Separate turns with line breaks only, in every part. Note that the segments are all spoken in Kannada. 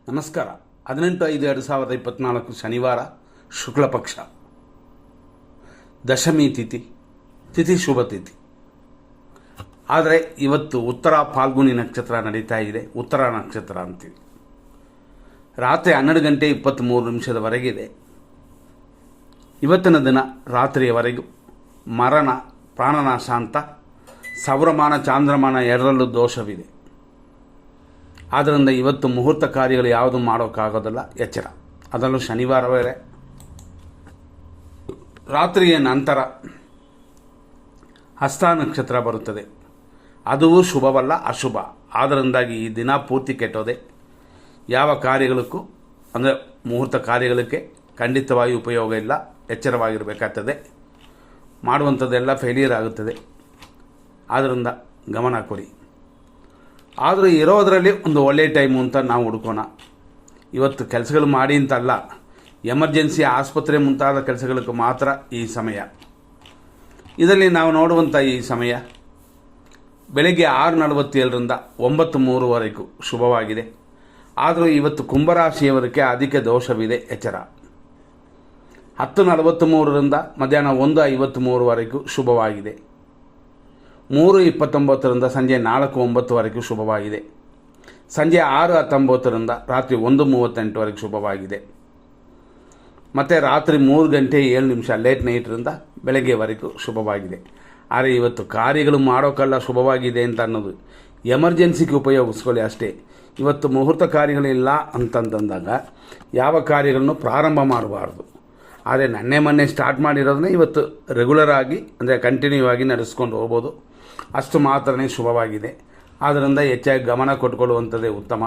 ನಮಸ್ಕಾರ. 18/5/2024 ಶನಿವಾರ, ಶುಕ್ಲ ಪಕ್ಷ, ದಶಮಿ ತಿಥಿ ಶುಭ ತಿಥಿ. ಆದರೆ ಇವತ್ತು ಉತ್ತರ ಫಾಲ್ಗುಣಿ ನಕ್ಷತ್ರ ನಡೀತಾ ಇದೆ. ಉತ್ತರ ನಕ್ಷತ್ರ ಅಂತೀವಿ. ರಾತ್ರಿ 12:23 ಇವತ್ತಿನ ದಿನ ರಾತ್ರಿಯವರೆಗೂ ಮರಣ, ಪ್ರಾಣನಾಶ ಅಂತ ಸೌರಮಾನ ಚಾಂದ್ರಮಾನ ಎರಡರಲ್ಲೂ ದೋಷವಿದೆ. ಆದ್ದರಿಂದ ಇವತ್ತು ಮುಹೂರ್ತ ಕಾರ್ಯಗಳು ಯಾವುದು ಮಾಡೋಕ್ಕಾಗೋದಿಲ್ಲ, ಎಚ್ಚರ. ಅದರಲ್ಲೂ ಶನಿವಾರ ಬೇರೆ. ರಾತ್ರಿಯ ನಂತರ ಹಸ್ತ ನಕ್ಷತ್ರ ಬರುತ್ತದೆ. ಅದು ಶುಭವಲ್ಲ, ಅಶುಭ. ಆದ್ದರಿಂದಾಗಿ ಈ ದಿನ ಪೂರ್ತಿ ಕೆಟ್ಟೋದೆ. ಯಾವ ಕಾರ್ಯಗಳಕ್ಕೂ ಅಂದರೆ ಮುಹೂರ್ತ ಕಾರ್ಯಗಳಿಗೆ ಖಂಡಿತವಾಗಿ ಉಪಯೋಗ ಇಲ್ಲ. ಎಚ್ಚರವಾಗಿರಬೇಕಾಗ್ತದೆ. ಮಾಡುವಂಥದ್ದೆಲ್ಲ ಫೇಲಿಯರ್ ಆಗುತ್ತದೆ. ಆದ್ದರಿಂದ ಗಮನ ಕೊಡಿ. ಆದರೂ ಇರೋದರಲ್ಲಿ ಒಂದು ಒಳ್ಳೆಯ ಟೈಮು ಅಂತ ನಾವು ಹುಡ್ಕೋಣ. ಇವತ್ತು ಕೆಲಸಗಳು ಮಾಡಿ ಅಂತಲ್ಲ, ಎಮರ್ಜೆನ್ಸಿ ಆಸ್ಪತ್ರೆ ಮುಂತಾದ ಕೆಲಸಗಳಿಗೆ ಮಾತ್ರ ಈ ಸಮಯ. ಇದರಲ್ಲಿ ನಾವು ನೋಡುವಂಥ ಈ ಸಮಯ ಬೆಳಗ್ಗೆ 6:47 9:03 ಶುಭವಾಗಿದೆ. ಆದರೂ ಇವತ್ತು ಕುಂಭರಾಶಿಯವರಿಗೆ ಅಧಿಕ ದೋಷವಿದೆ, ಎಚ್ಚರ. 10:43 ಮಧ್ಯಾಹ್ನ 1:53 ಶುಭವಾಗಿದೆ. 3:29 ಸಂಜೆ 4:09 ಶುಭವಾಗಿದೆ. ಸಂಜೆ 6:19 ರಾತ್ರಿ 1:38 ಶುಭವಾಗಿದೆ. ಮತ್ತು ರಾತ್ರಿ 3:07 ಲೇಟ್ ನೈಟ್ರಿಂದ ಬೆಳಗ್ಗೆವರೆಗೂ ಶುಭವಾಗಿದೆ. ಆದರೆ ಇವತ್ತು ಕಾರ್ಯಗಳು ಮಾಡೋಕ್ಕಲ್ಲ ಶುಭವಾಗಿದೆ ಅಂತ ಅನ್ನೋದು, ಎಮರ್ಜೆನ್ಸಿಗೆ ಉಪಯೋಗಿಸ್ಕೊಳ್ಳಿ ಅಷ್ಟೇ. ಇವತ್ತು ಮುಹೂರ್ತ ಕಾರ್ಯಗಳಿಲ್ಲ ಅಂತಂದಾಗ ಯಾವ ಕಾರ್ಯಗಳನ್ನು ಪ್ರಾರಂಭ ಮಾಡಬಾರ್ದು. ಆದರೆ ಮೊನ್ನೆ ಸ್ಟಾರ್ಟ್ ಮಾಡಿರೋದನ್ನ ಇವತ್ತು ರೆಗ್ಯುಲರ್ ಆಗಿ ಅಂದರೆ ಕಂಟಿನ್ಯೂ ಆಗಿ ನಡೆಸ್ಕೊಂಡು ಹೋಗ್ಬೋದು. ಅಷ್ಟು ಮಾತ್ರನೇ ಶುಭವಾಗಿದೆ. ಆದ್ದರಿಂದ ಹೆಚ್ಚಾಗಿ ಗಮನ ಕೊಟ್ಕೊಳ್ಳುವಂಥದ್ದೇ ಉತ್ತಮ.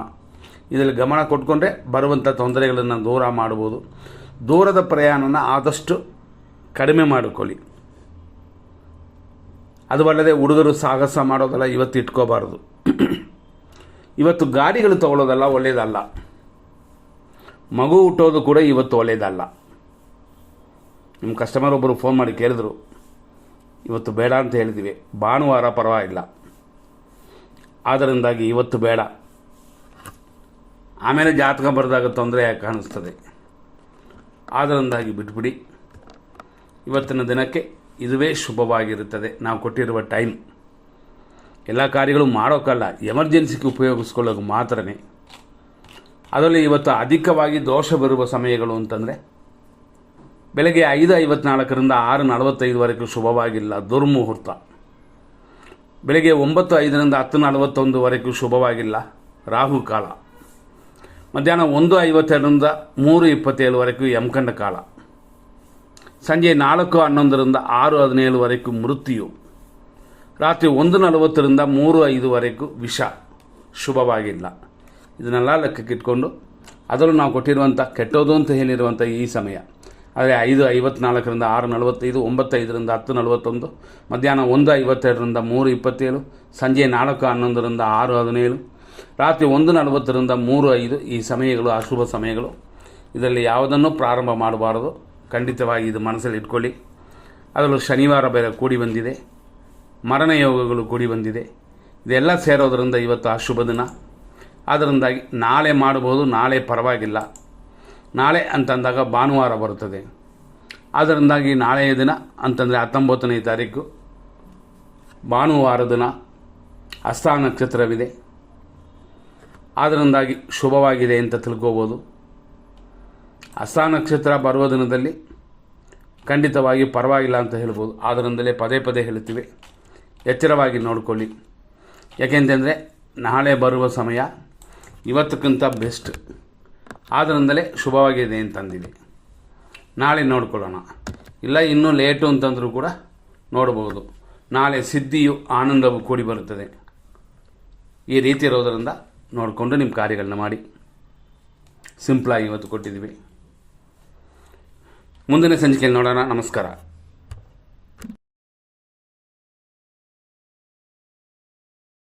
ಇದರಲ್ಲಿ ಗಮನ ಕೊಟ್ಕೊಂಡ್ರೆ ಬರುವಂಥ ತೊಂದರೆಗಳನ್ನು ದೂರ ಮಾಡ್ಬೋದು. ದೂರದ ಪ್ರಯಾಣನ ಆದಷ್ಟು ಕಡಿಮೆ ಮಾಡಿಕೊಳ್ಳಿ. ಅದು ಅಲ್ಲದೆ ಹುಡುಗರು ಸಾಹಸ ಮಾಡೋದಲ್ಲ ಇವತ್ತು ಇಟ್ಕೋಬಾರ್ದು. ಇವತ್ತು ಗಾಡಿಗಳು ತಗೊಳ್ಳೋದಲ್ಲ ಒಳ್ಳೆಯದಲ್ಲ. ಮಗು ಹುಟ್ಟೋದು ಕೂಡ ಇವತ್ತು ಒಳ್ಳೆಯದಲ್ಲ. ನಿಮ್ಮ ಕಸ್ಟಮರ್ ಒಬ್ಬರು ಫೋನ್ ಮಾಡಿ ಕೇಳಿದ್ರು, ಇವತ್ತು ಬೇಡ ಅಂತ ಹೇಳಿದ್ದೀವಿ. ಭಾನುವಾರ ಪರವಾಗಿಲ್ಲ, ಆದ್ದರಿಂದಾಗಿ ಇವತ್ತು ಬೇಡ. ಆಮೇಲೆ ಜಾತಕ ಬರೆದಾಗ ತೊಂದರೆ ಕಾಣಿಸ್ತದೆ. ಆದ್ದರಿಂದಾಗಿ ಬಿಟ್ಬಿಡಿ. ಇವತ್ತಿನ ದಿನಕ್ಕೆ ಇದುವೇ ಶುಭವಾಗಿರುತ್ತದೆ. ನಾವು ಕೊಟ್ಟಿರುವ ಟೈಮ್ ಎಲ್ಲ ಕಾರ್ಯಗಳು ಮಾಡೋಕ್ಕಲ್ಲ, ಎಮರ್ಜೆನ್ಸಿಗೆ ಉಪಯೋಗಿಸ್ಕೊಳ್ಳೋದು ಮಾತ್ರನೇ. ಅದರಲ್ಲಿ ಇವತ್ತು ಅಧಿಕವಾಗಿ ದೋಷ ಬರುವ ಸಮಯಗಳು ಅಂತಂದರೆ ಬೆಳಗ್ಗೆ 5:54 6:45 ಶುಭವಾಗಿಲ್ಲ, ದುರ್ಮುಹೂರ್ತ. ಬೆಳಗ್ಗೆ 9:05 10:41 ಶುಭವಾಗಿಲ್ಲ, ರಾಹುಕಾಲ. ಮಧ್ಯಾಹ್ನ 1:52 3:27 ಯಮಕಂಡ ಕಾಲ. ಸಂಜೆ 4:11 6:17 ಮೃತ್ಯು. ರಾತ್ರಿ 1:40 3:05 ವಿಷ, ಶುಭವಾಗಿಲ್ಲ. ಇದನ್ನೆಲ್ಲ ಲೆಕ್ಕಕ್ಕಿಟ್ಕೊಂಡು ಅದರಲ್ಲೂ ನಾವು ಕೊಟ್ಟಿರುವಂಥ ಕೆಟ್ಟೋದು ಅಂತ ಹೇಳಿರುವಂಥ ಈ ಸಮಯ ಆದರೆ 5:54 6:45 9:05 10:41 ಮಧ್ಯಾಹ್ನ 1:52 3:27 ಸಂಜೆ 4:11 6:17 ರಾತ್ರಿ 1:40 3:05 ಈ ಸಮಯಗಳು ಅಶುಭ ಸಮಯಗಳು. ಇದರಲ್ಲಿ ಯಾವುದನ್ನು ಪ್ರಾರಂಭ ಮಾಡಬಾರದು. ಖಂಡಿತವಾಗಿ ಇದು ಮನಸ್ಸಲ್ಲಿ ಇಟ್ಕೊಳ್ಳಿ. ಅದರಲ್ಲೂ ಶನಿವಾರ ಬೇರೆ ಕೂಡಿ ಬಂದಿದೆ, ಮರಣ ಯೋಗಗಳು ಕೂಡಿ ಬಂದಿದೆ. ಇದೆಲ್ಲ ಸೇರೋದರಿಂದ ಇವತ್ತು ಅಶುಭ ದಿನ. ಅದರಿಂದಾಗಿ ನಾಳೆ ಮಾಡ್ಬೋದು, ನಾಳೆ ಪರವಾಗಿಲ್ಲ. ನಾಳೆ ಅಂತಂದಾಗ ಭಾನುವಾರ ಬರುತ್ತದೆ. ಅದರಿಂದಾಗಿ ನಾಳೆಯ ದಿನ ಅಂತಂದರೆ 19ನೇ ತಾರೀಕು ಭಾನುವಾರ ದಿನ, ಹಸ್ತ ನಕ್ಷತ್ರವಿದೆ. ಅದರಿಂದಾಗಿ ಶುಭವಾಗಿದೆ ಅಂತ ತಿಳ್ಕೋಬೋದು. ಹಸ್ತ ನಕ್ಷತ್ರ ಬರುವ ದಿನದಲ್ಲಿ ಖಂಡಿತವಾಗಿ ಪರವಾಗಿಲ್ಲ ಅಂತ ಹೇಳ್ಬೋದು. ಆದ್ದರಿಂದಲೇ ಪದೇ ಪದೇ ಹೇಳ್ತೀವಿ, ಎಚ್ಚರವಾಗಿ ನೋಡಿಕೊಳ್ಳಿ. ಯಾಕೆಂತಂದರೆ ನಾಳೆ ಬರುವ ಸಮಯ ಇವತ್ತಕ್ಕಿಂತ ಬೆಸ್ಟ್. ಆದ್ದರಿಂದಲೇ ಶುಭವಾಗಿದೆ ಅಂತಂದಿದೆ. ನಾಳೆ ನೋಡ್ಕೊಳ್ಳೋಣ. ಇಲ್ಲ ಇನ್ನೂ ಲೇಟು ಅಂತಂದರೂ ಕೂಡ ನೋಡ್ಬೋದು. ನಾಳೆ ಸಿದ್ಧಿಯು ಆನಂದವು ಕೂಡಿ ಬರುತ್ತದೆ. ಈ ರೀತಿ ಇರೋದರಿಂದ ನೋಡಿಕೊಂಡು ನಿಮ್ಮ ಕಾರ್ಯಗಳನ್ನ ಮಾಡಿ. ಸಿಂಪಲಾಗಿ ಇವತ್ತು ಕೊಟ್ಟಿದ್ದೀವಿ. ಮುಂದಿನ ಸಂಚಿಕೆಯಲ್ಲಿ ನೋಡೋಣ. ನಮಸ್ಕಾರ.